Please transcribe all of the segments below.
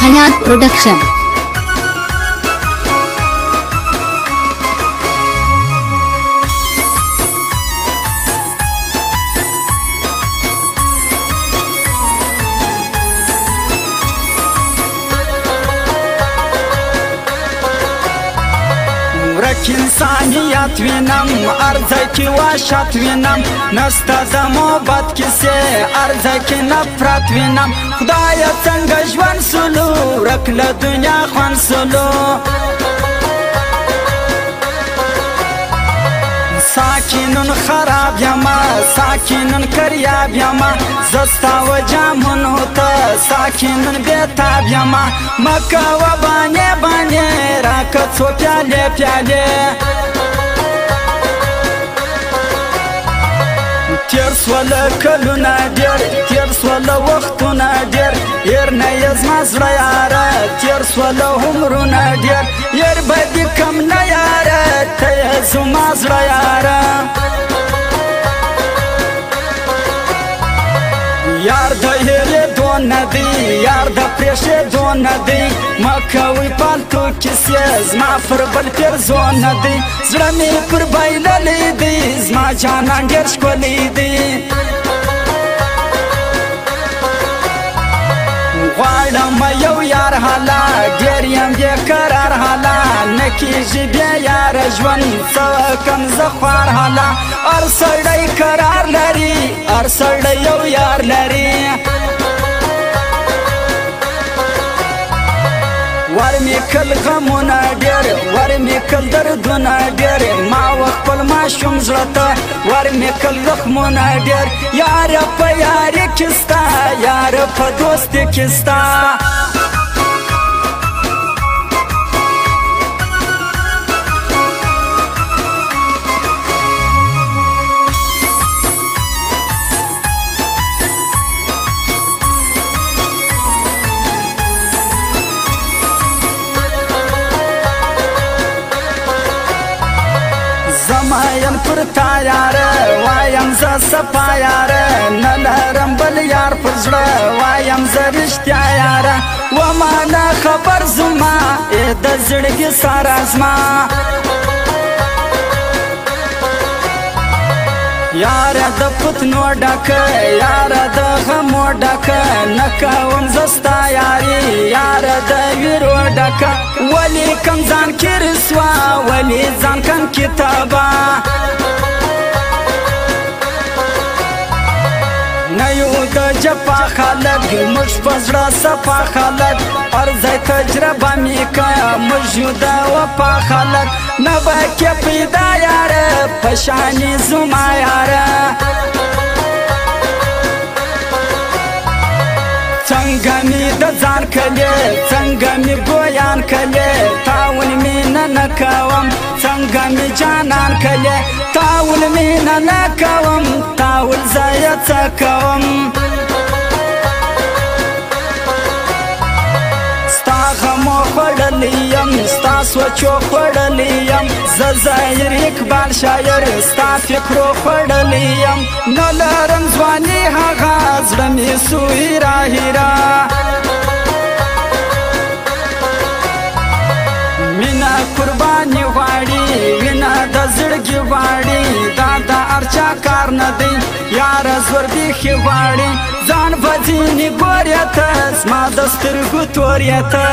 Hayat Production. انسانیت وینم ارزه کی وحشت وینم نسته د محبت کیسې ارزه کی نفرت وینم خدایه څنګه ژوند سلو ورک له دنیا خوند سلو ساکینون خراب یما ساکینون کریاب یما زستا و جامونو ته ساکینون بیتاب یما مکه و بانې بانې راکه څو پیالې پیالې تیر سوله کلونه ډېر تیر سوله وختونه ډېر هېر نه یې زما زړه یاره تیر سوله عمرونه ډېر هېر به دې کم نه یاره ته یې زما زړه یاره یار د هېرېدو نه دی یار د پرېښېدو نه دی مه کوئ پالتو کیسې زما پر بل پیرزو نه دی زړه مې پر بایللی دی زما جانان ډېر ښکلی دی غواړم یو یار حالا ډېر یم بېقرار حالا نه کېږي بیا یاره ژوند څه کم زه خوار حالا هر سړی قرار لري هر سړی یو یار لري ور مې کل غمونه ډېر ور مې کل دردونه ډېر ما و خپل ماشوم زړه ته ور مې کل زخمونه ډېر یاره په یاري کې ستا یاره په دوستي کې ستا زمایم پر تا یاره وایم زه صفا یاره نه لرم بل یار پر زړه وایم زه رښتیا یاره وما نه خبر زما د زړګي ساره زما یاره د فتنو ډکه یاره د غمو ډکه نه کوم زه ستا یاري یاره د ویرو ډکه ولې کم ځان کې رسوا ولې ځان کم کتابه نه یو د جفا خلک موږ په زړه صفا خلک هر ځای تجربه مې کړه موږ یو د وفا خلک نه به کې پیدا یاره په شانې زما یاره څنګه مې د ځان کلې څنګه مې ګویان کلې تاول مې نه کوم څنګه مې جانان کلې تاول مې نه کوم تاول زه یې څه کوم ستا غمو خوړلی یم ستا سوچو خوړلی یم زه ظاهر اقبال شاعر ستا فکرو خوړلی یم نه لرم ځواني هغه زړه مې سو هیره هیره مینه قرباني غواړي وینه د زړګي غواړي دا د هر چا کار نه دی یاره زور بیخي غواړي ځان به ځینې ګورې ته زما د سترګو تورې ته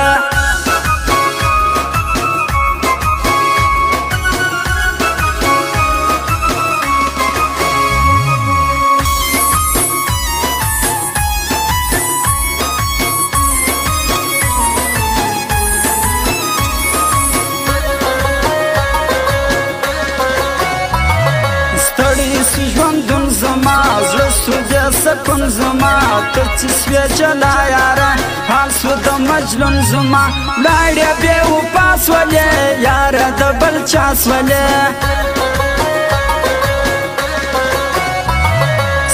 ژوندون زما زړه سو بیا سکون زما ته چې سوې جلا یاره حال سو د مجنون زما لاړې بې وفا سولې یاره د بل چا سولې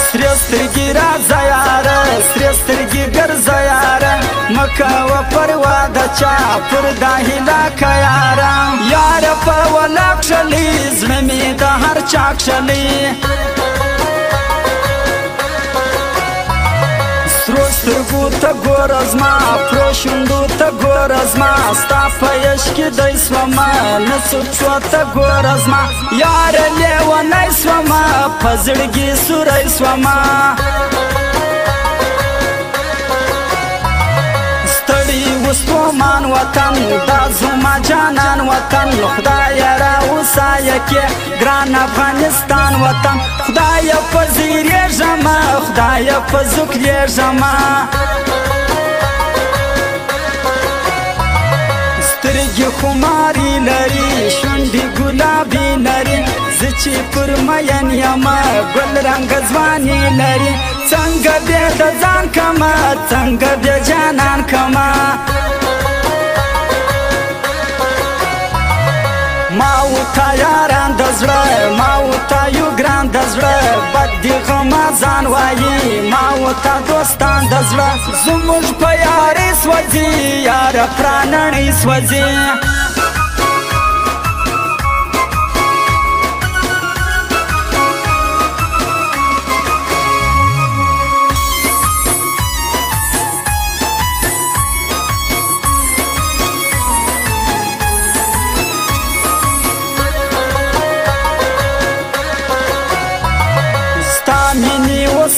سرې سترګې راځه یاره سرې سترګې ګرځه یاره مه کوه پروا د چا پر دا هیلاکه یاره یاره په ولاړ کښلې زړه مې د هر چا کښلې سترګو ته ګوره زما پرو شونډو ته ګوره زما ستا په عشق کې دی سومه نڅو پښو ته ګوره زما یاره لیونی سومه په زړګي سوری سومه وستومان وطن دا زما جانان وطن خدای را وسایه کې ګران افغانستان وطن خدای په زیری ژما خدای په زکلی ژما سترګې خماري لري شونډې ګلابي لري زه چې پر مین یمه ګل رنګ ځواني لري څنګه بې د ځان کمه څنګه بې جانان کمه ما وتا یاران د زړه ما وتا یو ګران د زړه بد دي غمه ځان وایي ما وتا دوستان د زړه زموږ په یارې سوځي یاره پرانړۍ سوځي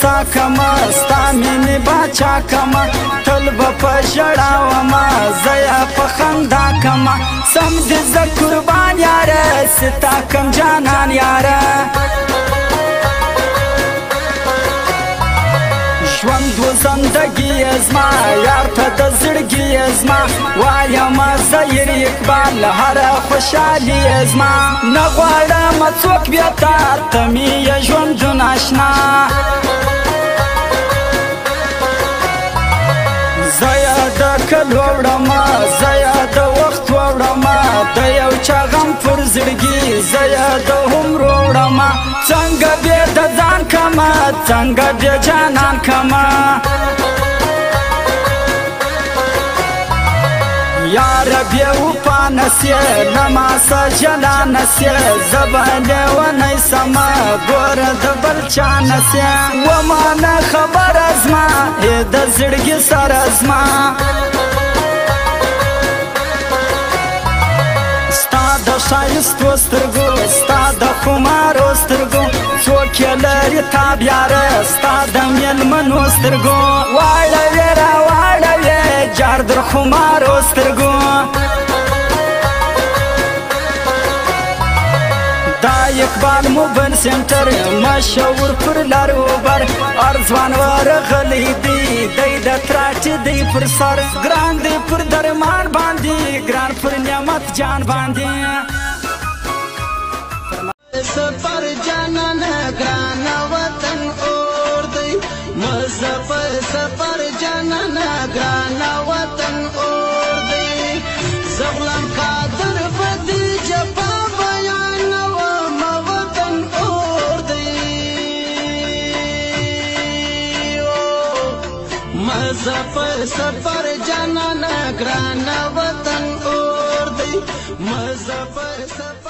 سا کما ستا مینې باچا کما تل به په ژړا ومه زه یې په خندا کما سم دې زه قربان یاره ستا کم جانان یاره ژوند و زندګي زما یار ته د زړګي زما وایم زهیر اقبال هره خوشحالي زما نه غواړم څوک بیا تا ته مې یې ژوندون اشنا زه یې د کلو وړمه زه یې د وخت وړمه د یو چا غم پر زړګي زه یې د عمرو وړمه څنګه بې د ځان کمه څنګه بې جانان کمه یاره بې وفا نسې له ما څه جلا نسې زه به لیونی سمه ګوره د بل چا نسې ومه نه خبره زما د زړګي سره زما ستا د ښایستو سترګو ستا د خمارو سترګو څوک یې لري تاب یاره ستا د مېلمنو سترګو واړوې راواړوې جار در خمارو سترګو دا اقبال موبایل سنټر مشهور پر لارو بر ارزوان ورغلی دی دی د تراټ دی پر سر ګران دی پر درمان باندې ګران پر نعمت جان باندې سفر جانان ګران وطن اور دی مزفر سفر جانان ګران وطن اور دی زغلم قادر بدی جپا سفر سفر جانان ګران وطن اور دی مزفر سفر